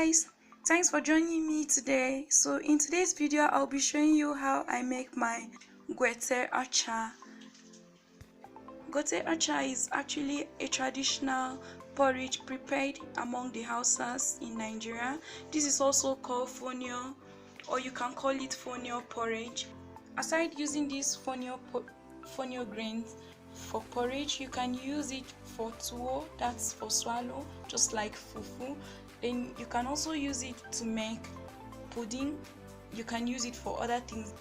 guys, thanks for joining me today. So in today's video I'll be showing you how I make my Gote Acha. Gote Acha is actually a traditional porridge prepared among the Hausas in Nigeria. This is also called fonio, or you can call it fonio porridge. Aside using this fonio grains for porridge, you can use it for tuwo, that's for swallow, just like fufu. Then you can also use it to make pudding. You can use it for other things.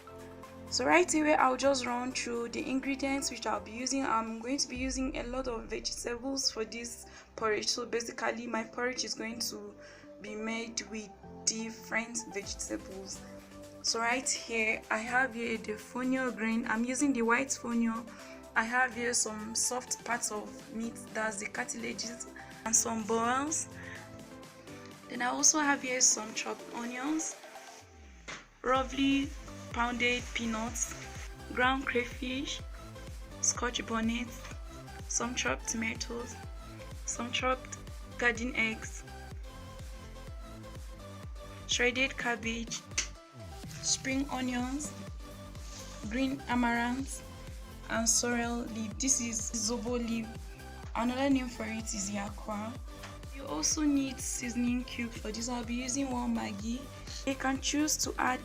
So right away I'll just run through the ingredients which I'll be using. I'm going to be using a lot of vegetables for this porridge. So basically my porridge is going to be made with different vegetables. So right here I have here the fonio grain. I'm using the white fonio. I have here some soft parts of meat, that's the cartilages, and some bones. Then I also have here some chopped onions, roughly pounded peanuts, ground crayfish, Scotch bonnet, some chopped tomatoes, some chopped garden eggs, shredded cabbage, spring onions, green amaranth, and sorrel leaf. This is zobo leaf. Another name for it is Yakwa. You also need seasoning cube for this. I'll be using 1 Maggi. You can choose to add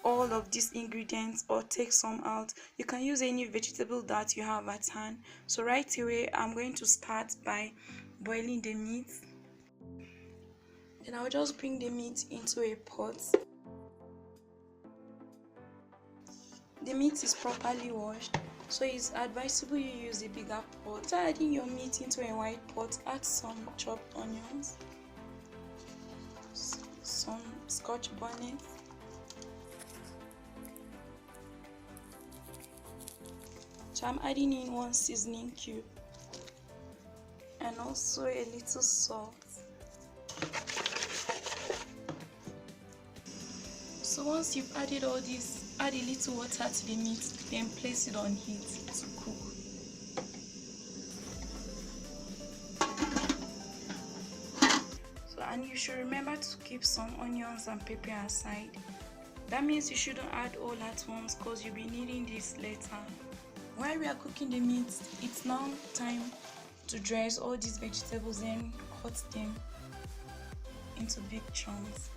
all of these ingredients or take some out. You can use any vegetable that you have at hand. So right away I'm going to start by boiling the meat. Then I'll just bring the meat into a pot. The meat is properly washed, so it's advisable you use a bigger pot. After adding your meat into a white pot, add some chopped onions, some Scotch bonnet, so I'm adding in 1 seasoning cube and also a little salt. So once you've added all this, add a little water to the meat, then place it on heat to cook. So, and you should remember to keep some onions and pepper aside. That means you shouldn't add all at once because you'll be needing this later. While we are cooking the meat, it's now time to dress all these vegetables and cut them into big chunks.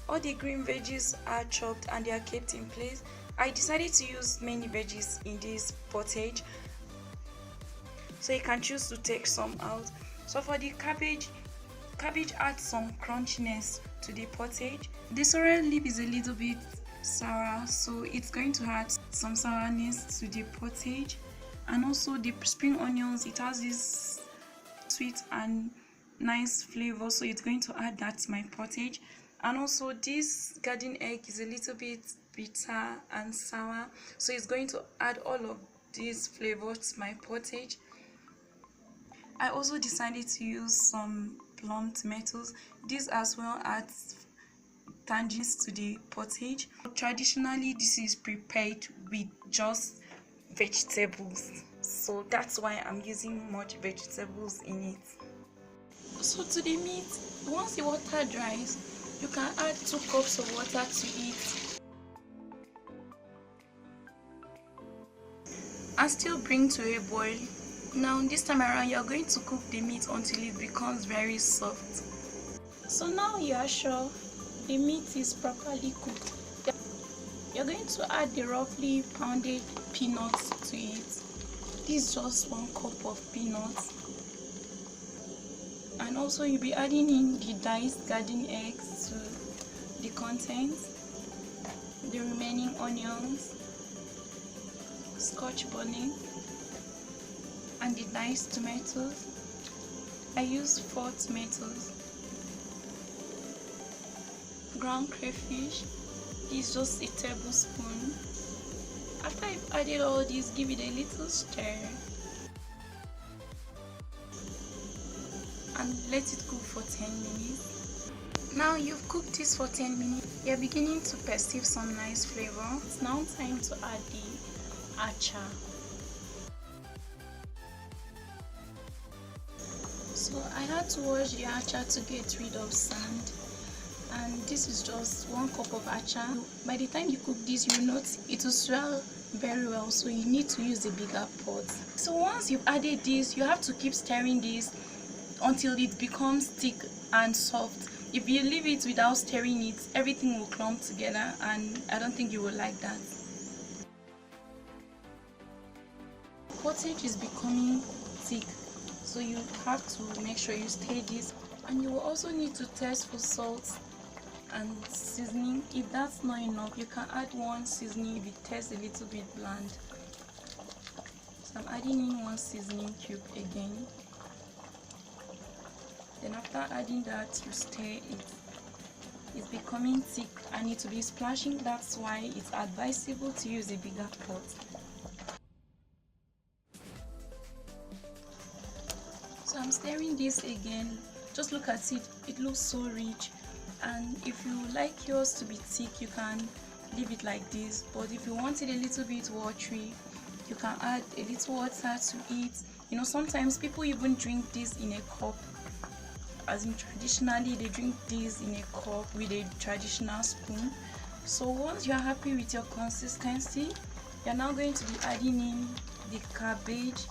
All the green veggies are chopped and they are kept in place. I decided to use many veggies in this pottage, so you can choose to take some out. So for the cabbage adds some crunchiness to the pottage. The sorrel leaf is a little bit sour, so it's going to add some sourness to the pottage. And also the spring onions, it has this sweet and nice flavor, so it's going to add that to my pottage. And also this garden egg is a little bit bitter and sour, so it's going to add all of these flavors to my pottage. I also decided to use some plum tomatoes. This as well adds tangents to the pottage. Traditionally this is prepared with just vegetables, so that's why I'm using much vegetables in it. So to the meat, once the water dries, you can add 2 cups of water to it and still bring to a boil. Now this time around you are going to cook the meat until it becomes very soft. So now you are sure the meat is properly cooked. You're going to add the roughly pounded peanuts to it. This is just 1 cup of peanuts. And also you'll be adding in the diced garden eggs to the contents, the remaining onions, Scotch bonnet, and the diced tomatoes. I used 4 tomatoes, ground crayfish. This is just a tablespoon. After you've added all this, give it a little stir and let it cook for 10 minutes. Now you've cooked this for 10 minutes, you're beginning to perceive some nice flavor. It's now time to add the acha. So I had to wash the acha to get rid of sand. and this is just 1 cup of acha. By the time you cook this, you will notice it will swell very well, so you need to use a bigger pot. So once you've added this, you have to keep stirring this until it becomes thick and soft. If you leave it without stirring it, everything will clump together, and I don't think you will like that. Pottage is becoming thick, so you have to make sure you stir this, and you will also need to test for salt and seasoning. If that's not enough, you can add 1 seasoning if it tastes a little bit bland. So I'm adding in 1 seasoning cube again. Then after adding that, you stir it. It's becoming thick and it will be splashing. That's why it's advisable to use a bigger pot. So I'm stirring this again. Just look at it, it looks so rich, and if you like yours to be thick, you can leave it like this, but if you want it a little bit watery, you can add a little water to it. You know, sometimes people even drink this in a cup, as in traditionally they drink this in a cup with a traditional spoon. So once you're happy with your consistency, you're now going to be adding in the cabbage.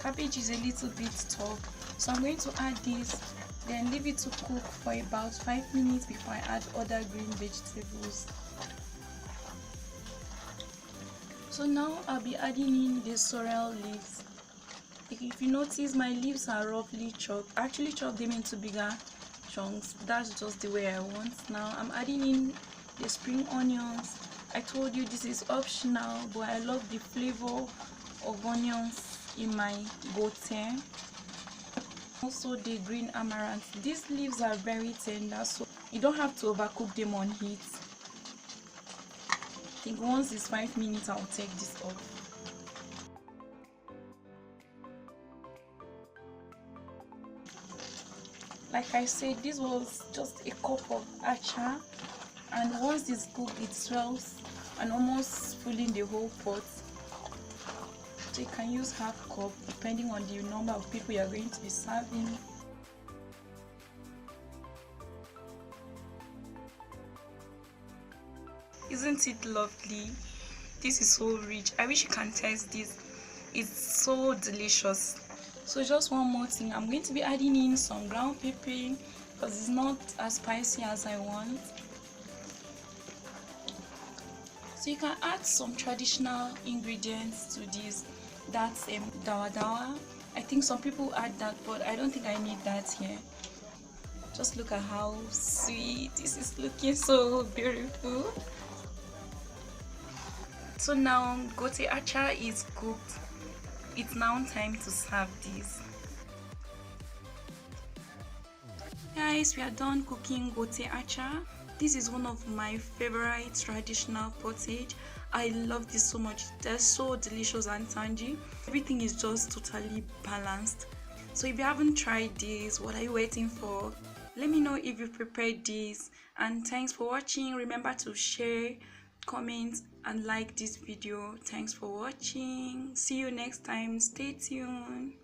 Cabbage is a little bit tough, so I'm going to add this, then leave it to cook for about 5 minutes before I add other green vegetables. So now I'll be adding in the sorrel leaves. If you notice, my leaves are roughly chopped. I actually chopped them into bigger chunks. That's just the way I want. Now I'm adding in the spring onions. I told you this is optional, but I love the flavor of onions in my gote. Also the green amaranth. These leaves are very tender, so you don't have to overcook them on heat. I think once it's 5 minutes, I'll take this off. Like I said, this was just a cup of acha, and once it's cooked, it swells and almost filling the whole pot. So you can use half cup depending on the number of people you are going to be serving. Isn't it lovely? This is so rich. I wish you can taste this. It's so delicious. So just one more thing, I'm going to be adding in some ground pepper because it's not as spicy as I want. So you can add some traditional ingredients to this. That's Dawadawa. I think some people add that, but I don't think I need that here. Just look at how sweet this is looking, so beautiful. So now gote acha is cooked. It's now time to serve this. Guys, we are done cooking gote acha. This is one of my favorite traditional pottage. I love this so much. They're so delicious and tangy. Everything is just totally balanced. So if you haven't tried this, what are you waiting for? Let me know if you've prepared this. And thanks for watching. Remember to share, comment, and like this video. Thanks for watching. See you next time. Stay tuned.